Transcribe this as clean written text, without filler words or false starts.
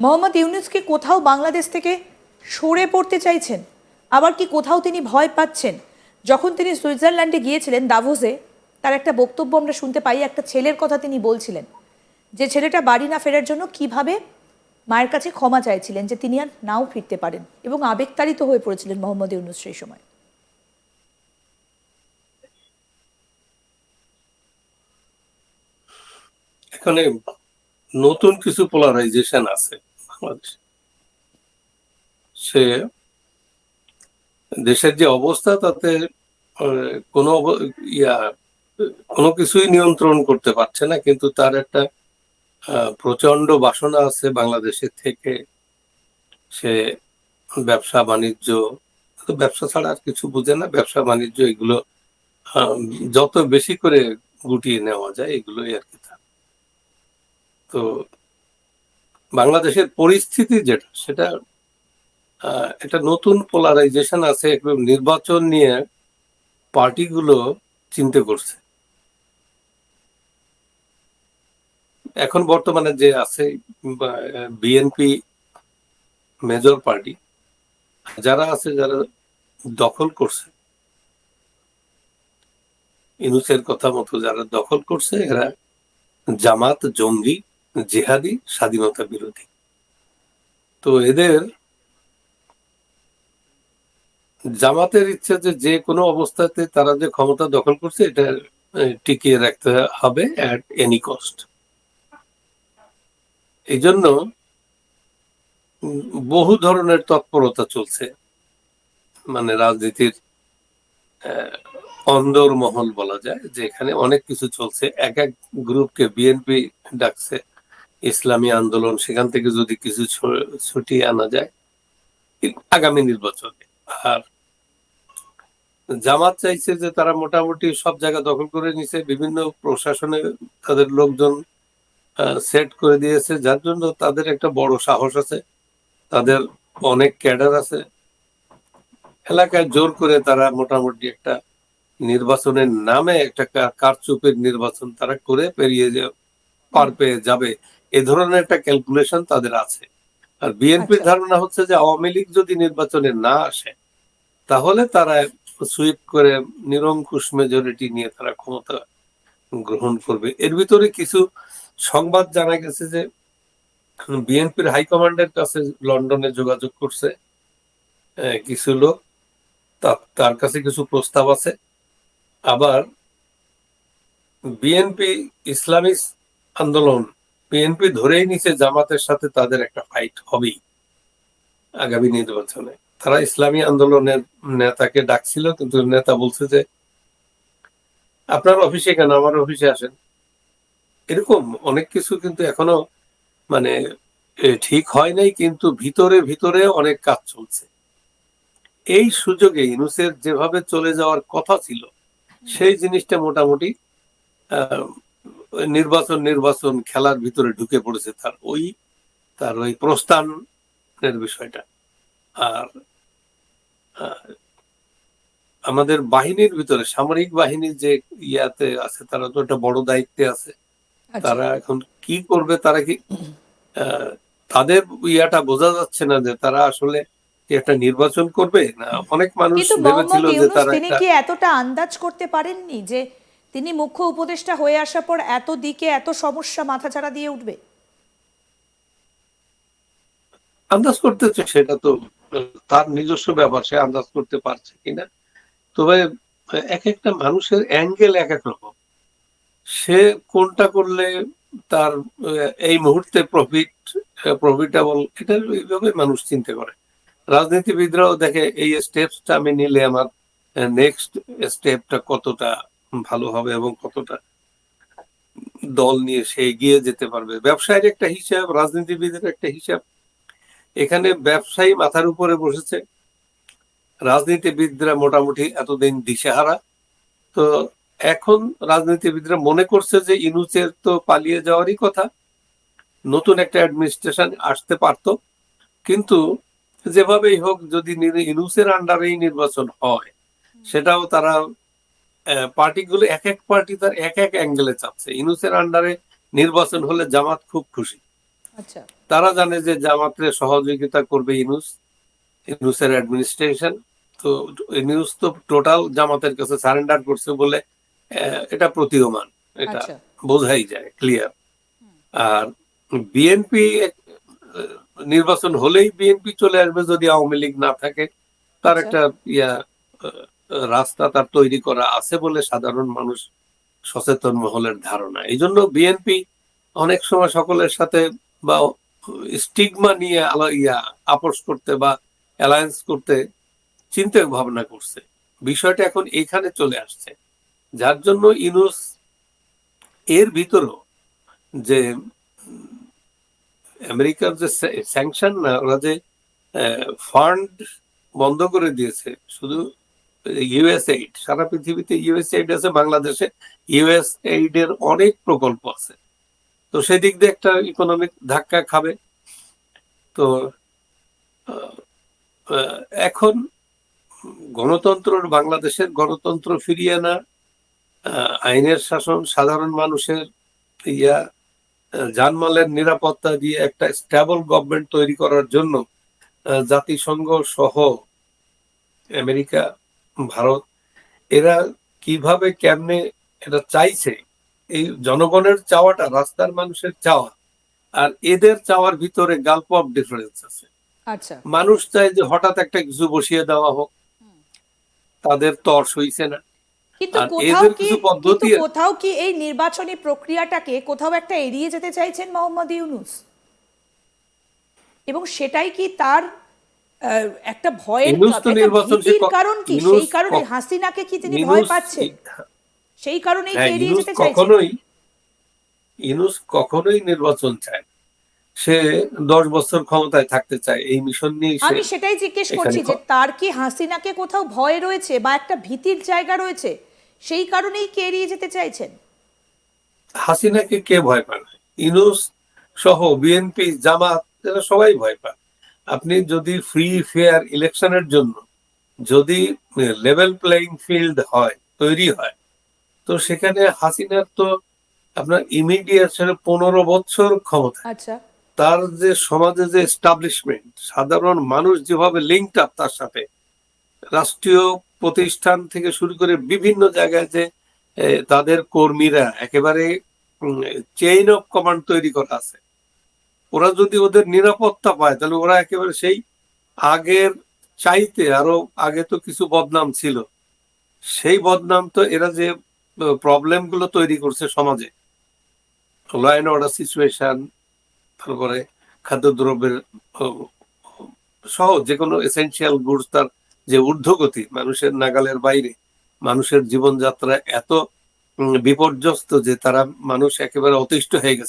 মোহাম্মদ ইউনূস কি কোথাও বাংলাদেশ থেকে সরে পড়তে চাইছেন, আবার কি কোথাও তিনি ভয় পাচ্ছেন? যখন তিনি সুইজারল্যান্ডে গিয়েছিলেন দাভোসে, তার একটা বক্তব্য আমরা শুনতে পাই, একটা ছেলের কথা তিনি বলছিলেন, যে ছেলেটা বাড়ি না ফেরার জন্য কিভাবে মায়ের কাছে ক্ষমা চাইছিলেন, যে তিনি আর নাও ফিরতে পারেন, এবং আবেগতাড়িত হয়ে পড়েছিলেন মোহাম্মদ ইউনূস সেই সময়। এখানে নতুন কিছু পোলারাইজেশন আছে বাংলাদেশ। সে দেশের যে অবস্থা তাতে কোনো কোনো কিছুই নিয়ন্ত্রণ করতে পারছে না, কিন্তু তার একটা প্রচন্ড বাসনা আছে বাংলাদেশের থেকে। সে ব্যবসা বাণিজ্য, ব্যবসা ছাড়া আর কিছু বুঝে না, ব্যবসা বাণিজ্য এগুলো যত বেশি করে গুটিয়ে নেওয়া যায় এগুলোই আর কি। তো বাংলাদেশের পরিস্থিতি যেটা, সেটা একটা নতুন পোলারাইজেশন আছে। নির্বাচন নিয়ে পার্টিগুলো চিন্তা করছে। এখন বর্তমানে যে আছে বিএনপি মেজর পার্টি, যারা আছে, যারা দখল করছে ইউনূসের কথা মতো, যারা দখল করছে, এরা জামাত, জঙ্গি, জিহাদি, স্বাধীনতা বিরোধী। তো এদের জামাতের ইচ্ছে যে যে কোনো অবস্থাতে তারা যে ক্ষমতা দখল করছে এটা টিকিয়ে রাখতে হবে অ্যাট এনি কস্ট। এই জন্য বহু ধরনের তৎপরতা চলছে, মানে রাজনীতির অন্দর মহল বলা যায়, যে এখানে অনেক কিছু চলছে। এক এক গ্রুপকে বিএনপি ডাকছে ইসলামী আন্দোলন, সেখান থেকে যদি কিছু ছুটিয়ে আনা যায় আগামী নির্বাচনে। আর জামাত চাইছে যে তারা মোটামুটি সব জায়গা দখল করে নিছে, বিভিন্ন প্রশাসনে তাদের লোকজন সেট করে দিয়েছে, যার জন্য তাদের একটা বড় সাহস আছে, তাদের অনেক ক্যাডার আছে। এলাকায় জোর করে তারা মোটামুটি একটা নির্বাচনের নামে একটা কারচুপির নির্বাচন তারা করে পার পেয়ে যাবে, এ ধরনের একটা ক্যালকুলেশন তাদের আছে। আর বিএনপির ধারণা হচ্ছে যে আওয়ামী লীগ যদি নির্বাচনে না আসে, তাহলে তারা সুইপ করে নিরঙ্কুশ মেজরিটি নিয়ে তারা ক্ষমতা গ্রহণ করবে। এর ভিতরে কিছু সংবাদ জানা গেছে যে বিএনপির হাইকমান্ডের কাছে লন্ডনে যোগাযোগ করছে কিছু লোক, তার কাছে কিছু প্রস্তাব আছে। আবার বিএনপি ইসলামী আন্দোলন, বিএনপি ধরেই নিছে জামাতের সাথে তাদের একটা ফাইট হবেই আগামী নির্বাচনে। তারা ইসলামী আন্দোলনের নেতাকে ডাকছিল, কিন্তু নেতা বলছে যে আপনার অফিসে কেন, আমার অফিসে আসেন। এরকম অনেক কিছু কিন্তু এখনো মানে ঠিক হয় নাই, কিন্তু ভিতরে ভিতরে অনেক কাজ চলছে। এই সুযোগে ইউনূসের যেভাবে চলে যাওয়ার কথা ছিল, সেই জিনিসটা মোটামুটি নির্বাচন খেলার ভিতরে ঢুকে পড়েছে, তার ওই প্রস্থানের বিষয়টা। আর আমাদের বাহিনীর ভিতরে, সামরিক বাহিনীর যে ইয়াতে আছে, তারা তো একটা বড় দায়িত্বে আছে। তারা এখন কি করবে, তারা কি তাদের ইয়াটা বোঝা যাচ্ছে না যে তারা আসলে একটা নির্বাচন করবে না। অনেক মানুষ ভেবেছিল যে তারা তিনি কি এতটা আন্দাজ করতে পারেননি যে তিনি মুখ্য উপদেষ্টা হয়ে আসার পর এত দিকে এত সমস্যা মাথাচাড়া দিয়ে উঠবে? আন্দাজ করতে, সেটা তো তার নিজস্ব ব্যাপার, সে আন্দাজ করতে পারছে কিনা। তবে এক একটা মানুষের অ্যাঙ্গেল এক এক রকম। সে কোনটা করলে তার এই মুহূর্তে প্রফিটেবল, এটা এইভাবে মানুষ চিন্তা করে। রাজনীতিবিদরাও দেখে এই স্টেপসটা আমি নিলে আমার নেক্সট স্টেপটা কতটা ভালো হবে এবং কতটা দল নিয়ে সে এগিয়ে যেতে পারবে। ব্যবসায়ের একটা হিসাব, রাজনীতিবিদের একটা হিসাব। এখানে ব্যবসায়ী মাথার উপরে বসেছে, রাজনীতিবিদরা মোটামুটি এতদিন দিশেহারা। তো এখন রাজনীতিবিদরা মনে করছে যে ইউনূসের তো পালিয়ে যাওয়ারই কথা, নতুন একটা অ্যাডমিনিস্ট্রেশন আসতে পারতো, কিন্তু যেভাবেই হোক যদি ইউনূসের আন্ডারেই নির্বাচন হয়, সেটাও তারা পার্টিগুলো এক এক পার্টি তার এক এক অ্যাঙ্গেলে চাচ্ছে। ইউনূসের আন্ডারে নির্বাচন হলে জামাত খুব খুশি। আচ্ছা। তারা জানে যে জামাতের সহযোগিতা করবে ইউনূসের অ্যাডমিনিস্ট্রেশন। তো ইউনূস তো টোটাল জামাতের কাছে সারেন্ডার করছে বলে এটা প্রতীয়মান, এটা আচ্ছা। বোঝাই যায়, ক্লিয়ার। আর বিএনপি নির্বাচন হলেই বিএনপি চলে আসবে যদি আওয়ামী লীগ না থাকে, তার আচ্ছা। একটা ইয়া আহ, রাস্তা তার তৈরি করা আছে বলে সাধারণ মানুষ সচেতন মহলের ধারণা। এই জন্য বিএনপি অনেক সময় সকলের সাথে বা স্টিগমা নিয়ে আপোষ করতে বা অ্যালায়েন্স করতে চিন্তা ভাবনা করছে। বিষয়টা এখন এইখানে চলে আসছে, যার জন্য ইউনূস এর ভিতরও যে আমেরিকার যে স্যাংশন, না ওরা যে ফান্ড বন্ধ করে দিয়েছে, শুধু ইউএস এইড, সারা পৃথিবীতে ইউএস এইড আছে, বাংলাদেশে ইউএস এইড এর অনেক প্রকল্প আছে। তো সেদিক দিয়ে একটা ইকোনমিক ধাক্কা খাবে। তো এখন বাংলাদেশের গণতন্ত্র ফিরিয়ে আনা, আইনের শাসন, সাধারণ মানুষের ইয়া জানমালের নিরাপত্তা দিয়ে একটা স্টেবল গভর্নমেন্ট তৈরি করার জন্য জাতিসংঘ সহ আমেরিকা, ভারত, এরা কিভাবে কেমনে এটা চাইছে, এই জনগণের চাওয়াটা, রাস্তার মানুষের চাওয়া আর এদের চাওয়ার ভিতরে গালপ অফ ডিফারেন্স আছে। আচ্ছা। মানুষ চায় যে হঠাৎ একটা কিছু বসিয়ে দেওয়া হোক, তাদের তর্স হইছে না। কিন্তু আর কোথাও এদের কি কিছু পদ্ধতি কোথাও কি এই নির্বাচনী প্রক্রিয়াটাকে কোথাও একটা এড়িয়ে যেতে চাইছেন মোহাম্মদ ইউনূস? এবং সেটাই কি তার একটা ভয়ের ইউনূস তো একটা নির্বাচন ভীতির কারণ কি? ইউনূস সেই কারণে হাসিনাকে কি তিনি ভয় পাচ্ছেন? সেই কারণেই কি এড়িয়ে যেতে চাইছেন? ইউনূস কখনোই নির্বাচন চায় না। সে 10 বছর ক্ষমতায় থাকতে চায়, এই মিশন নিয়ে সে আমি সেটাই জিজ্ঞেস এখানে করছি যে তার কি হাসিনাকে কোথাও ভয় রয়েছে বা একটা ভীতির জায়গা রয়েছে, সেই কারণেই কি এড়িয়ে যেতে চাইছেন? হাসিনাকে কে ভয় পায় না? ইউনূস সহ বিএনপি, জামাত, এরা সবাই ভয় পায়। আপনি যদি ফ্রি ফেয়ার ইলেকশনের জন্য যদি লেভেল প্লেইং ফিল্ড হয়, তৈরি হয়, তো সেখানে হাসিনার তো আপনার ইমিডিয়েট 15 বছর ক্ষমতা, আচ্ছা। তার যে সমাজে যে এস্টাবলিশমেন্ট, সাধারণ মানুষ যেভাবে লিঙ্কড আপ তার সাথে, রাষ্ট্রীয় প্রতিষ্ঠান থেকে শুরু করে বিভিন্ন জায়গায় যে তাদের কর্মীরা একেবারে চেইন অফ কমান্ড তৈরি করা আছে। ওরা যদি ওদের নিরাপত্তা পায় তাহলে ওরা একেবারে সেই আগের চাইতে আরো আগে তো কিছু বদনাম ছিল, সেই বদনাম তো এরা যে প্রবলেম গুলো তৈরি করছে সমাজে, ল অ্যান্ড অর্ডার সিচুয়েশন, তারপরে খাদ্যদ্রব্যের সহ যে কোনো এসেনশিয়াল গুডস তার যে ঊর্ধ্বগতি, মানুষের নাগালের বাইরে, মানুষের জীবনযাত্রা এত বিপর্যস্ত যে তারা মানুষ একেবারে অতিষ্ঠ হয়ে গেছে।